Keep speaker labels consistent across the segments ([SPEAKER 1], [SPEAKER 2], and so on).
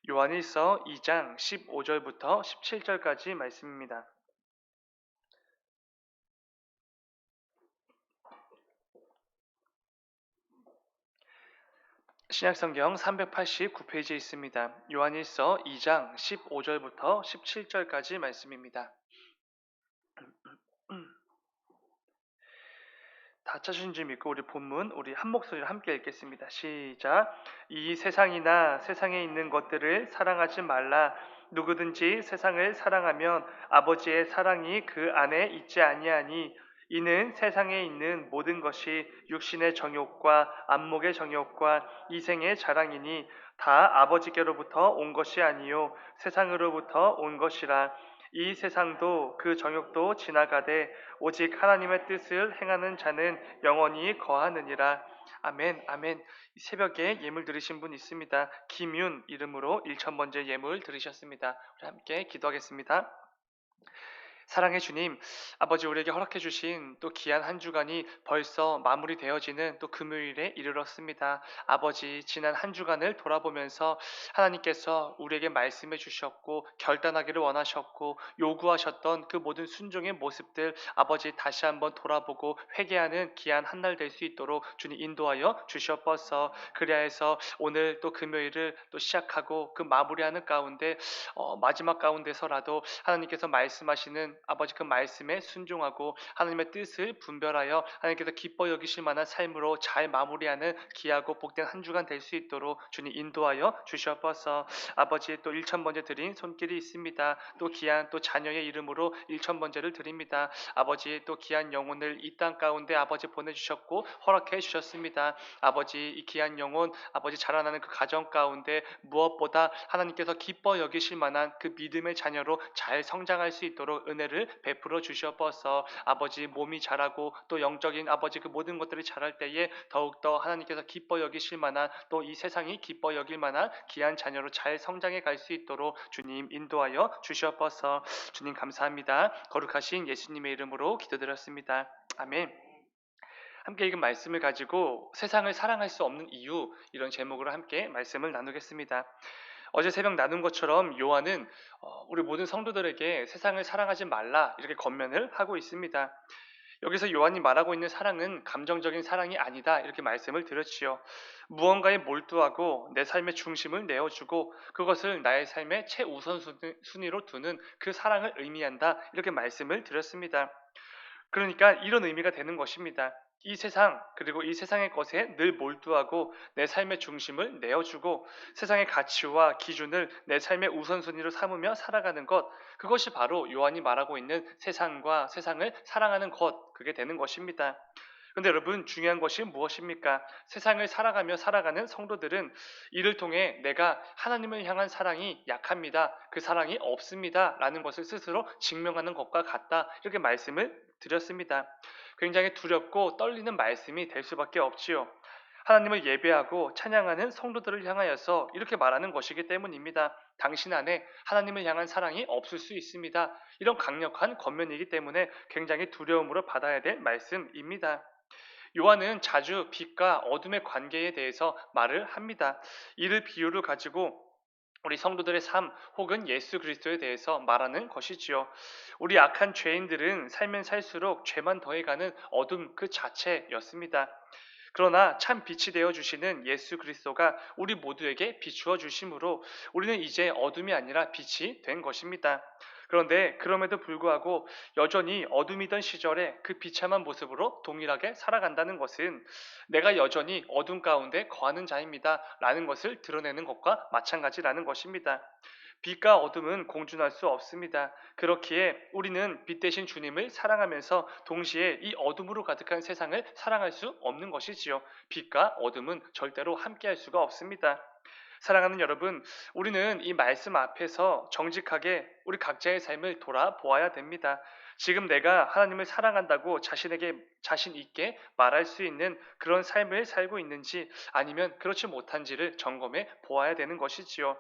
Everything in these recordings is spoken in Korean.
[SPEAKER 1] 요한일서 2장 15절부터 17절까지 말씀입니다. 신약성경 389페이지에 있습니다. 요한일서 2장 15절부터 17절까지 말씀입니다. 다 찾으신 줄 믿고 우리 본문 우리 한 목소리로 함께 읽겠습니다. 시작. 이 세상이나 세상에 있는 것들을 사랑하지 말라. 누구든지 세상을 사랑하면 아버지의 사랑이 그 안에 있지 아니하니 이는 세상에 있는 모든 것이 육신의 정욕과 안목의 정욕과 이생의 자랑이니 다 아버지께로부터 온 것이 아니요 세상으로부터 온 것이라. 이 세상도 그 정욕도 지나가되 오직 하나님의 뜻을 행하는 자는 영원히 거하느니라. 아멘, 아멘. 이 새벽에 예물 드리신 분 있습니다. 김윤 이름으로 1000번째 예물 드리셨습니다. 우리 함께 기도하겠습니다. 사랑의 주님, 아버지 우리에게 허락해 주신 또 귀한 한 주간이 벌써 마무리되어지는 또 금요일에 이르렀습니다. 아버지 지난 한 주간을 돌아보면서 하나님께서 우리에게 말씀해 주셨고 결단하기를 원하셨고 요구하셨던 그 모든 순종의 모습들 아버지 다시 한번 돌아보고 회개하는 귀한 한 날 될 수 있도록 주님 인도하여 주시옵소서. 그리하여서 오늘 또 금요일을 또 시작하고 그 마무리하는 가운데 마지막 가운데서라도 하나님께서 말씀하시는 아버지 그 말씀에 순종하고 하나님의 뜻을 분별하여 하나님께서 기뻐 여기실 만한 삶으로 잘 마무리하는 귀하고 복된 한 주간 될 수 있도록 주님 인도하여 주시옵소서. 아버지 또 1000번째 드린 손길이 있습니다. 또 귀한 또 자녀의 이름으로 1000번째를 드립니다. 아버지 또 귀한 영혼을 이 땅 가운데 아버지 보내주셨고 허락해 주셨습니다. 아버지 이 귀한 영혼 아버지 자라나는 그 가정 가운데 무엇보다 하나님께서 기뻐 여기실 만한 그 믿음의 자녀로 잘 성장할 수 있도록 은혜를 베풀어 주시옵소서. 아버지 몸이 자라고 또 영적인 아버지 그 모든 것들이 자랄 때에 더욱더 하나님께서 기뻐 여기실 만한 또 이 세상이 기뻐 여길 만한 귀한 자녀로 잘 성장해 갈 수 있도록 주님 인도하여 주시옵소서. 주님 감사합니다. 거룩하신 예수님의 이름으로 기도드렸습니다. 아멘. 함께 읽은 말씀을 가지고 세상을 사랑할 수 없는 이유 이런 제목으로 함께 말씀을 나누겠습니다. 어제 새벽 나눈 것처럼 요한은 우리 모든 성도들에게 세상을 사랑하지 말라 이렇게 권면을 하고 있습니다. 여기서 요한이 말하고 있는 사랑은 감정적인 사랑이 아니다 이렇게 말씀을 드렸지요. 무언가에 몰두하고 내 삶의 중심을 내어주고 그것을 나의 삶의 최우선순위로 두는 그 사랑을 의미한다 이렇게 말씀을 드렸습니다. 그러니까 이런 의미가 되는 것입니다. 이 세상 그리고 이 세상의 것에 늘 몰두하고 내 삶의 중심을 내어주고 세상의 가치와 기준을 내 삶의 우선순위로 삼으며 살아가는 것 그것이 바로 요한이 말하고 있는 세상과 세상을 사랑하는 것 그게 되는 것입니다. 그런데 여러분 중요한 것이 무엇입니까? 세상을 살아가며 살아가는 성도들은 이를 통해 내가 하나님을 향한 사랑이 약합니다. 그 사랑이 없습니다. 라는 것을 스스로 증명하는 것과 같다. 이렇게 말씀을 드렸습니다. 굉장히 두렵고 떨리는 말씀이 될 수밖에 없지요. 하나님을 예배하고 찬양하는 성도들을 향하여서 이렇게 말하는 것이기 때문입니다. 당신 안에 하나님을 향한 사랑이 없을 수 있습니다. 이런 강력한 권면이기 때문에 굉장히 두려움으로 받아야 될 말씀입니다. 요한은 자주 빛과 어둠의 관계에 대해서 말을 합니다. 이를 비유를 가지고 우리 성도들의 삶 혹은 예수 그리스도에 대해서 말하는 것이지요. 우리 악한 죄인들은 살면 살수록 죄만 더해가는 어둠 그 자체였습니다. 그러나 참 빛이 되어 주시는 예수 그리스도가 우리 모두에게 비추어 주심으로 우리는 이제 어둠이 아니라 빛이 된 것입니다. 그런데 그럼에도 불구하고 여전히 어둠이던 시절에 그 비참한 모습으로 동일하게 살아간다는 것은 내가 여전히 어둠 가운데 거하는 자입니다. 라는 것을 드러내는 것과 마찬가지라는 것입니다. 빛과 어둠은 공존할 수 없습니다. 그렇기에 우리는 빛 대신 주님을 사랑하면서 동시에 이 어둠으로 가득한 세상을 사랑할 수 없는 것이지요. 빛과 어둠은 절대로 함께할 수가 없습니다. 사랑하는 여러분, 우리는 이 말씀 앞에서 정직하게 우리 각자의 삶을 돌아보아야 됩니다. 지금 내가 하나님을 사랑한다고 자신에게 자신 있게 말할 수 있는 그런 삶을 살고 있는지 아니면 그렇지 못한지를 점검해 보아야 되는 것이지요.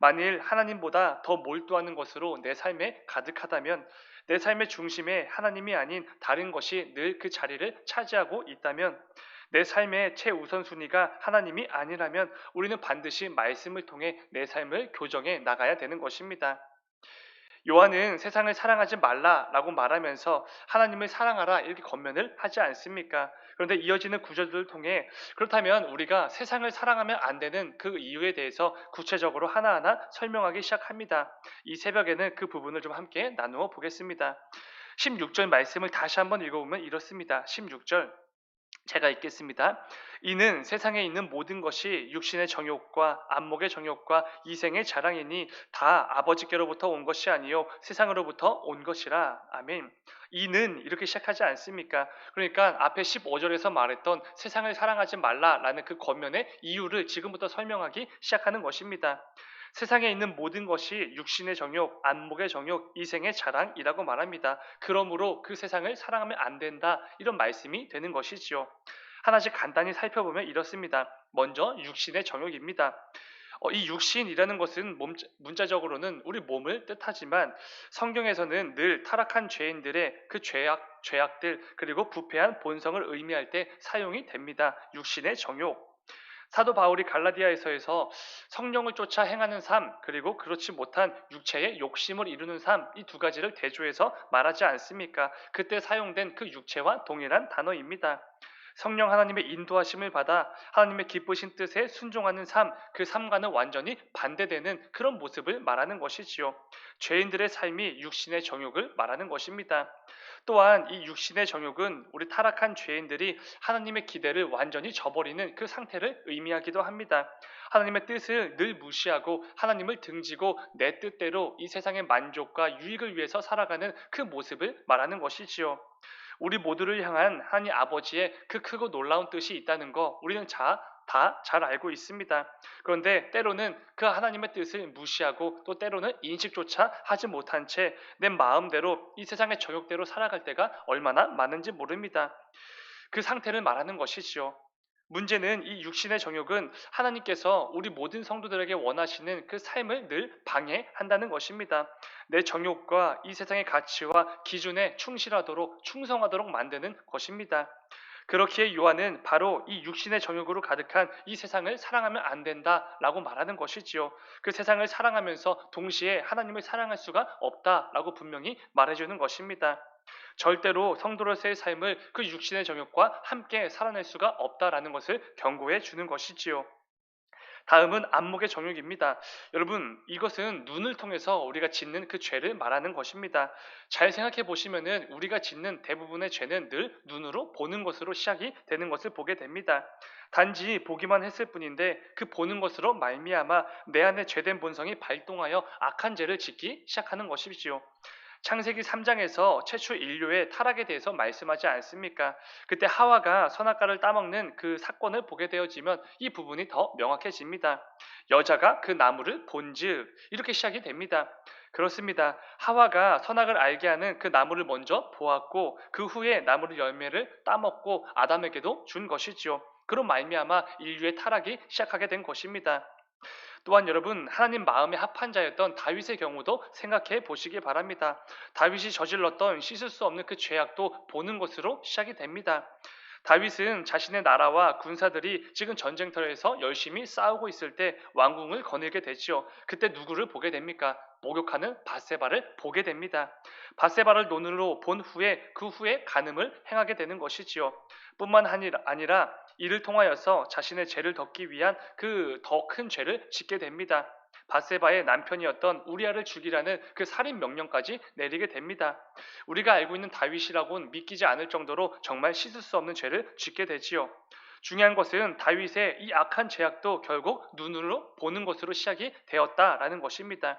[SPEAKER 1] 만일 하나님보다 더 몰두하는 것으로 내 삶에 가득하다면 내 삶의 중심에 하나님이 아닌 다른 것이 늘 그 자리를 차지하고 있다면 내 삶의 최우선순위가 하나님이 아니라면 우리는 반드시 말씀을 통해 내 삶을 교정해 나가야 되는 것입니다. 요한은 세상을 사랑하지 말라라고 말하면서 하나님을 사랑하라 이렇게 권면을 하지 않습니까? 그런데 이어지는 구절들을 통해 그렇다면 우리가 세상을 사랑하면 안 되는 그 이유에 대해서 구체적으로 하나하나 설명하기 시작합니다. 이 새벽에는 그 부분을 좀 함께 나누어 보겠습니다. 16절 말씀을 다시 한번 읽어보면 이렇습니다. 16절 제가 읽겠습니다. 이는 세상에 있는 모든 것이 육신의 정욕과 안목의 정욕과 이생의 자랑이니 다 아버지께로부터 온 것이 아니요 세상으로부터 온 것이라. 아멘. 이는 이렇게 시작하지 않습니까? 그러니까 앞에 15절에서 말했던 세상을 사랑하지 말라라는 그 권면의 이유를 지금부터 설명하기 시작하는 것입니다. 세상에 있는 모든 것이 육신의 정욕, 안목의 정욕, 이생의 자랑이라고 말합니다. 그러므로 그 세상을 사랑하면 안 된다. 이런 말씀이 되는 것이지요. 하나씩 간단히 살펴보면 이렇습니다. 먼저 육신의 정욕입니다. 이 육신이라는 것은 문자적으로는 우리 몸을 뜻하지만 성경에서는 늘 타락한 죄인들의 그 죄악들 그리고 부패한 본성을 의미할 때 사용이 됩니다. 육신의 정욕. 사도 바울이 갈라디아에서에서 성령을 쫓아 행하는 삶 그리고 그렇지 못한 육체의 욕심을 이루는 삶 이 두 가지를 대조해서 말하지 않습니까? 그때 사용된 그 육체와 동일한 단어입니다. 성령 하나님의 인도하심을 받아 하나님의 기쁘신 뜻에 순종하는 삶, 그 삶과는 완전히 반대되는 그런 모습을 말하는 것이지요. 죄인들의 삶이 육신의 정욕을 말하는 것입니다. 또한 이 육신의 정욕은 우리 타락한 죄인들이 하나님의 기대를 완전히 저버리는 그 상태를 의미하기도 합니다. 하나님의 뜻을 늘 무시하고 하나님을 등지고 내 뜻대로 이 세상의 만족과 유익을 위해서 살아가는 그 모습을 말하는 것이지요. 우리 모두를 향한 하나님 아버지의 그 크고 놀라운 뜻이 있다는 거 우리는 다 잘 알고 있습니다. 그런데 때로는 그 하나님의 뜻을 무시하고 또 때로는 인식조차 하지 못한 채 내 마음대로 이 세상의 정욕대로 살아갈 때가 얼마나 많은지 모릅니다. 그 상태를 말하는 것이지요. 문제는 이 육신의 정욕은 하나님께서 우리 모든 성도들에게 원하시는 그 삶을 늘 방해한다는 것입니다. 내 정욕과 이 세상의 가치와 기준에 충실하도록 충성하도록 만드는 것입니다. 그렇기에 요한은 바로 이 육신의 정욕으로 가득한 이 세상을 사랑하면 안 된다라고 말하는 것이지요. 그 세상을 사랑하면서 동시에 하나님을 사랑할 수가 없다라고 분명히 말해주는 것입니다. 절대로 성도로서의 삶을 그 육신의 정욕과 함께 살아낼 수가 없다라는 것을 경고해 주는 것이지요. 다음은 안목의 정욕입니다. 여러분, 이것은 눈을 통해서 우리가 짓는 그 죄를 말하는 것입니다. 잘 생각해 보시면은 우리가 짓는 대부분의 죄는 늘 눈으로 보는 것으로 시작이 되는 것을 보게 됩니다. 단지 보기만 했을 뿐인데 그 보는 것으로 말미암아 내 안에 죄된 본성이 발동하여 악한 죄를 짓기 시작하는 것이지요. 창세기 3장에서 최초 인류의 타락에 대해서 말씀하지 않습니까? 그때 하와가 선악과를 따먹는 그 사건을 보게 되어지면 이 부분이 더 명확해집니다. 여자가 그 나무를 본즉 이렇게 시작이 됩니다. 그렇습니다. 하와가 선악을 알게 하는 그 나무를 먼저 보았고 그 후에 나무의 열매를 따먹고 아담에게도 준 것이지요. 그런 말미암아 인류의 타락이 시작하게 된 것입니다. 또한 여러분 하나님 마음에 합한 자였던 다윗의 경우도 생각해 보시기 바랍니다. 다윗이 저질렀던 씻을 수 없는 그 죄악도 보는 것으로 시작이 됩니다. 다윗은 자신의 나라와 군사들이 지금 전쟁터에서 열심히 싸우고 있을 때 왕궁을 거닐게 되지요. 그때 누구를 보게 됩니까? 목욕하는 밧세바를 보게 됩니다. 밧세바를 눈으로 본 후에 그 후에 간음을 행하게 되는 것이지요. 뿐만 아니라 이를 통하여서 자신의 죄를 덮기 위한 그 더 큰 죄를 짓게 됩니다. 밧세바의 남편이었던 우리아를 죽이라는 그 살인 명령까지 내리게 됩니다. 우리가 알고 있는 다윗이라고는 믿기지 않을 정도로 정말 씻을 수 없는 죄를 짓게 되지요. 중요한 것은 다윗의 이 악한 죄악도 결국 눈으로 보는 것으로 시작이 되었다라는 것입니다.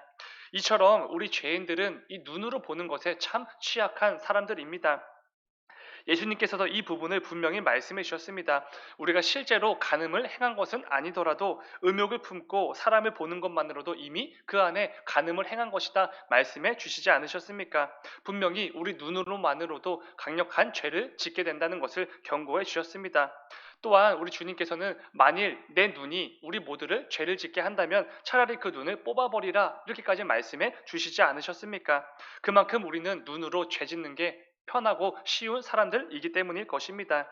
[SPEAKER 1] 이처럼 우리 죄인들은 이 눈으로 보는 것에 참 취약한 사람들입니다. 예수님께서도 이 부분을 분명히 말씀해 주셨습니다. 우리가 실제로 간음을 행한 것은 아니더라도 음욕을 품고 사람을 보는 것만으로도 이미 그 안에 간음을 행한 것이다 말씀해 주시지 않으셨습니까? 분명히 우리 눈으로만으로도 강력한 죄를 짓게 된다는 것을 경고해 주셨습니다. 또한 우리 주님께서는 만일 내 눈이 우리 모두를 죄를 짓게 한다면 차라리 그 눈을 뽑아버리라 이렇게까지 말씀해 주시지 않으셨습니까? 그만큼 우리는 눈으로 죄 짓는 게 편하고 쉬운 사람들이기 때문일 것입니다.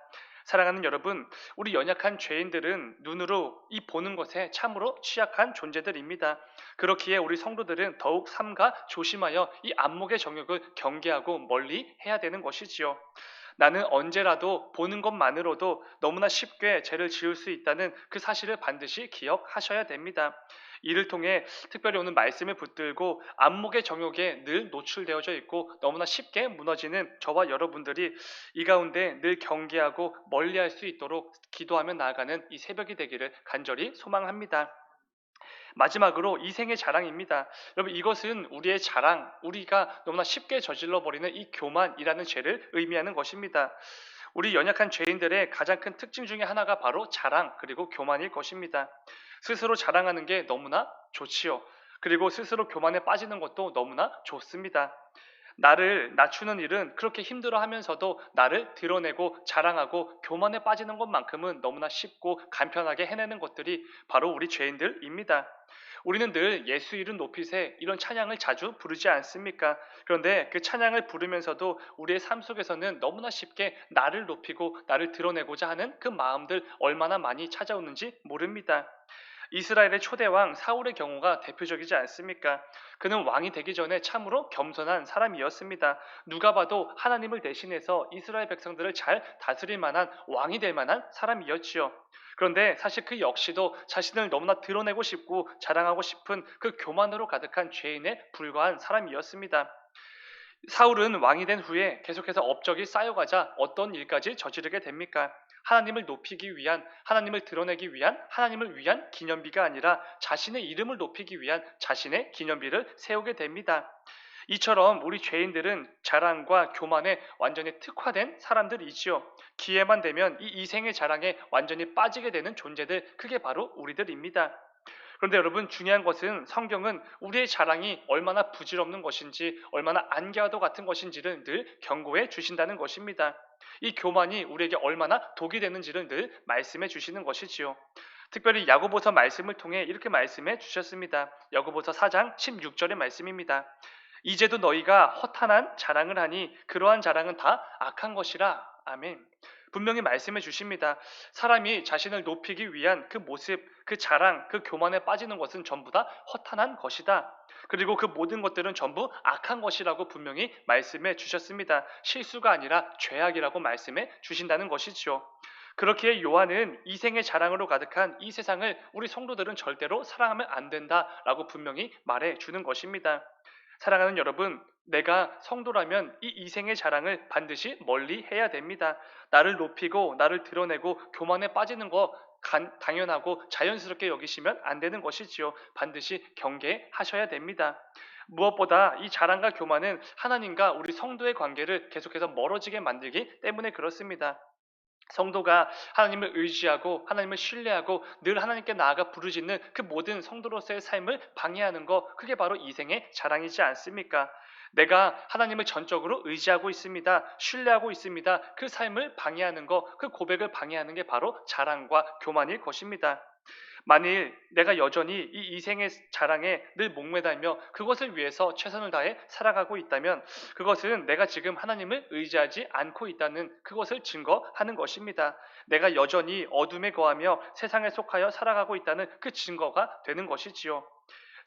[SPEAKER 1] 사랑하는 여러분, 우리 연약한 죄인들은 눈으로 이 보는 것에 참으로 취약한 존재들입니다. 그렇기에 우리 성도들은 더욱 삼가 조심하여 이 안목의 정욕을 경계하고 멀리 해야 되는 것이지요. 나는 언제라도 보는 것만으로도 너무나 쉽게 죄를 지을 수 있다는 그 사실을 반드시 기억하셔야 됩니다. 이를 통해 특별히 오늘 말씀을 붙들고 안목의 정욕에 늘 노출되어져 있고 너무나 쉽게 무너지는 저와 여러분들이 이 가운데 늘 경계하고 멀리할 수 있도록 기도하며 나아가는 이 새벽이 되기를 간절히 소망합니다. 마지막으로 이생의 자랑입니다. 여러분, 이것은 우리의 자랑, 우리가 너무나 쉽게 저질러 버리는 이 교만이라는 죄를 의미하는 것입니다. 우리 연약한 죄인들의 가장 큰 특징 중에 하나가 바로 자랑 그리고 교만일 것입니다. 스스로 자랑하는 게 너무나 좋지요. 그리고 스스로 교만에 빠지는 것도 너무나 좋습니다. 나를 낮추는 일은 그렇게 힘들어 하면서도 나를 드러내고 자랑하고 교만에 빠지는 것만큼은 너무나 쉽고 간편하게 해내는 것들이 바로 우리 죄인들입니다. 우리는 늘 예수 이름 높이세 이런 찬양을 자주 부르지 않습니까? 그런데 그 찬양을 부르면서도 우리의 삶 속에서는 너무나 쉽게 나를 높이고 나를 드러내고자 하는 그 마음들 얼마나 많이 찾아오는지 모릅니다. 이스라엘의 초대왕 사울의 경우가 대표적이지 않습니까? 그는 왕이 되기 전에 참으로 겸손한 사람이었습니다. 누가 봐도 하나님을 대신해서 이스라엘 백성들을 잘 다스릴 만한 왕이 될 만한 사람이었지요. 그런데 사실 그 역시도 자신을 너무나 드러내고 싶고 자랑하고 싶은 그 교만으로 가득한 죄인에 불과한 사람이었습니다. 사울은 왕이 된 후에 계속해서 업적이 쌓여가자 어떤 일까지 저지르게 됩니까? 하나님을 높이기 위한, 하나님을 드러내기 위한, 하나님을 위한 기념비가 아니라 자신의 이름을 높이기 위한 자신의 기념비를 세우게 됩니다. 이처럼 우리 죄인들은 자랑과 교만에 완전히 특화된 사람들이지요. 기회만 되면 이 이생의 자랑에 완전히 빠지게 되는 존재들, 그게 바로 우리들입니다. 그런데 여러분, 중요한 것은 성경은 우리의 자랑이 얼마나 부질없는 것인지, 얼마나 안개와도 같은 것인지를 늘 경고해 주신다는 것입니다. 이 교만이 우리에게 얼마나 독이 되는지를 늘 말씀해 주시는 것이지요. 특별히 야고보서 말씀을 통해 이렇게 말씀해 주셨습니다. 야고보서 4장 16절의 말씀입니다. 이제도 너희가 허탄한 자랑을 하니 그러한 자랑은 다 악한 것이라. 아멘. 분명히 말씀해 주십니다. 사람이 자신을 높이기 위한 그 모습, 그 자랑, 그 교만에 빠지는 것은 전부 다 허탄한 것이다. 그리고 그 모든 것들은 전부 악한 것이라고 분명히 말씀해 주셨습니다. 실수가 아니라 죄악이라고 말씀해 주신다는 것이죠. 그렇기에 요한은 이생의 자랑으로 가득한 이 세상을 우리 성도들은 절대로 사랑하면 안 된다라고 분명히 말해 주는 것입니다. 사랑하는 여러분, 내가 성도라면 이 이생의 자랑을 반드시 멀리 해야 됩니다. 나를 높이고 나를 드러내고 교만에 빠지는 거 당연하고 자연스럽게 여기시면 안 되는 것이지요. 반드시 경계하셔야 됩니다. 무엇보다 이 자랑과 교만은 하나님과 우리 성도의 관계를 계속해서 멀어지게 만들기 때문에 그렇습니다. 성도가 하나님을 의지하고 하나님을 신뢰하고 늘 하나님께 나아가 부르짖는 그 모든 성도로서의 삶을 방해하는 것, 그게 바로 이생의 자랑이지 않습니까? 내가 하나님을 전적으로 의지하고 있습니다. 신뢰하고 있습니다. 그 삶을 방해하는 것, 그 고백을 방해하는 게 바로 자랑과 교만일 것입니다. 만일 내가 여전히 이 이생의 자랑에 늘 목매달며 그것을 위해서 최선을 다해 살아가고 있다면 그것은 내가 지금 하나님을 의지하지 않고 있다는 그것을 증거하는 것입니다. 내가 여전히 어둠에 거하며 세상에 속하여 살아가고 있다는 그 증거가 되는 것이지요.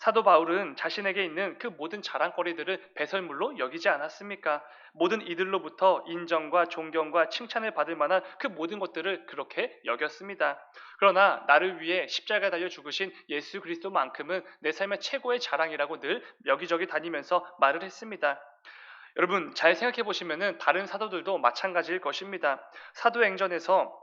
[SPEAKER 1] 사도 바울은 자신에게 있는 그 모든 자랑거리들을 배설물로 여기지 않았습니까? 모든 이들로부터 인정과 존경과 칭찬을 받을 만한 그 모든 것들을 그렇게 여겼습니다. 그러나 나를 위해 십자가에 달려 죽으신 예수 그리스도만큼은 내 삶의 최고의 자랑이라고 늘 여기저기 다니면서 말을 했습니다. 여러분, 잘 생각해 보시면은 다른 사도들도 마찬가지일 것입니다. 사도행전에서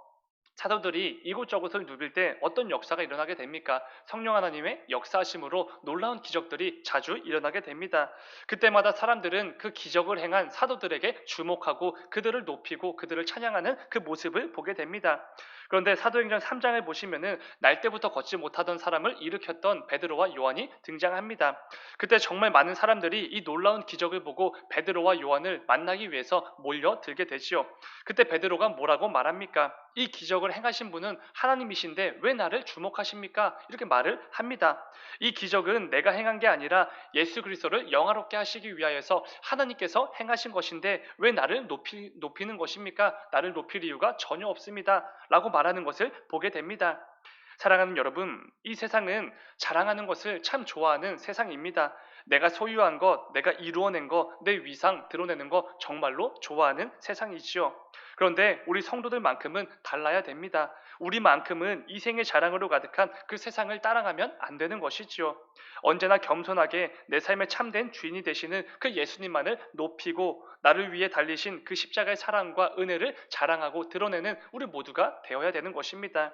[SPEAKER 1] 사도들이 이곳저곳을 누빌 때 어떤 역사가 일어나게 됩니까? 성령 하나님의 역사하심으로 놀라운 기적들이 자주 일어나게 됩니다. 그때마다 사람들은 그 기적을 행한 사도들에게 주목하고 그들을 높이고 그들을 찬양하는 그 모습을 보게 됩니다. 그런데 사도행전 3장을 보시면은 날 때부터 걷지 못하던 사람을 일으켰던 베드로와 요한이 등장합니다. 그때 정말 많은 사람들이 이 놀라운 기적을 보고 베드로와 요한을 만나기 위해서 몰려들게 되지요. 그때 베드로가 뭐라고 말합니까? 이 기적을 행하신 분은 하나님이신데 왜 나를 주목하십니까? 이렇게 말을 합니다. 이 기적은 내가 행한 게 아니라 예수 그리스도를 영화롭게 하시기 위하여서 하나님께서 행하신 것인데 왜 나를 높이는 것입니까? 나를 높일 이유가 전혀 없습니다. 라고 말하는 것을 보게 됩니다. 사랑하는 여러분, 이 세상은 자랑하는 것을 참 좋아하는 세상입니다. 내가 소유한 것, 내가 이루어낸 것, 내 위상 드러내는 것 정말로 좋아하는 세상이지요. 그런데 우리 성도들만큼은 달라야 됩니다. 우리만큼은 이 생의 자랑으로 가득한 그 세상을 따라가면 안 되는 것이지요. 언제나 겸손하게 내 삶의 참된 주인이 되시는 그 예수님만을 높이고 나를 위해 달리신 그 십자가의 사랑과 은혜를 자랑하고 드러내는 우리 모두가 되어야 되는 것입니다.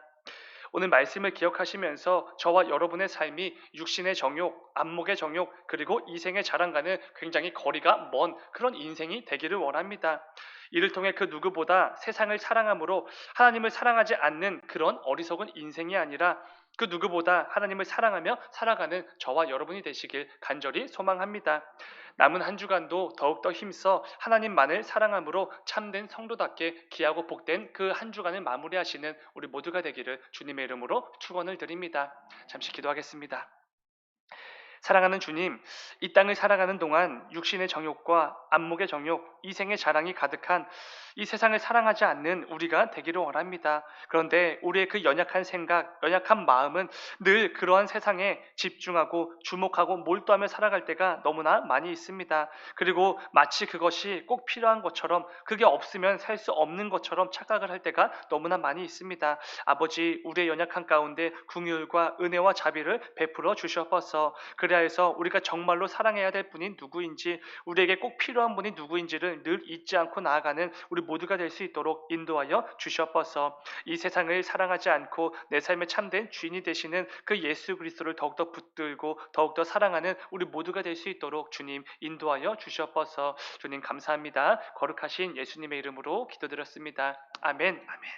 [SPEAKER 1] 오늘 말씀을 기억하시면서 저와 여러분의 삶이 육신의 정욕, 안목의 정욕, 그리고 이생의 자랑과는 굉장히 거리가 먼 그런 인생이 되기를 원합니다. 이를 통해 그 누구보다 세상을 사랑함으로 하나님을 사랑하지 않는 그런 어리석은 인생이 아니라 그 누구보다 하나님을 사랑하며 살아가는 저와 여러분이 되시길 간절히 소망합니다. 남은 한 주간도 더욱더 힘써 하나님만을 사랑함으로 참된 성도답게 귀하고 복된 그 한 주간을 마무리하시는 우리 모두가 되기를 주님의 이름으로 축원을 드립니다. 잠시 기도하겠습니다. 사랑하는 주님, 이 땅을 살아가는 동안 육신의 정욕과 안목의 정욕, 이생의 자랑이 가득한 이 세상을 사랑하지 않는 우리가 되기를 원합니다. 그런데 우리의 그 연약한 생각, 연약한 마음은 늘 그러한 세상에 집중하고 주목하고 몰두하며 살아갈 때가 너무나 많이 있습니다. 그리고 마치 그것이 꼭 필요한 것처럼 그게 없으면 살 수 없는 것처럼 착각을 할 때가 너무나 많이 있습니다. 아버지, 우리의 연약한 가운데 긍휼과 은혜와 자비를 베풀어 주시옵소서. 그리하여서 우리가 정말로 사랑해야 될 분이 누구인지, 우리에게 꼭 필요한 분이 누구인지를 늘 잊지 않고 나아가는 우리 모두가 될 수 있도록 인도하여 주시옵소서. 이 세상을 사랑하지 않고 내 삶의 참된 주인이 되시는 그 예수 그리스도를 더욱더 붙들고 더욱더 사랑하는 우리 모두가 될 수 있도록 주님 인도하여 주시옵소서. 주님 감사합니다. 거룩하신 예수님의 이름으로 기도드렸습니다. 아멘. 아멘.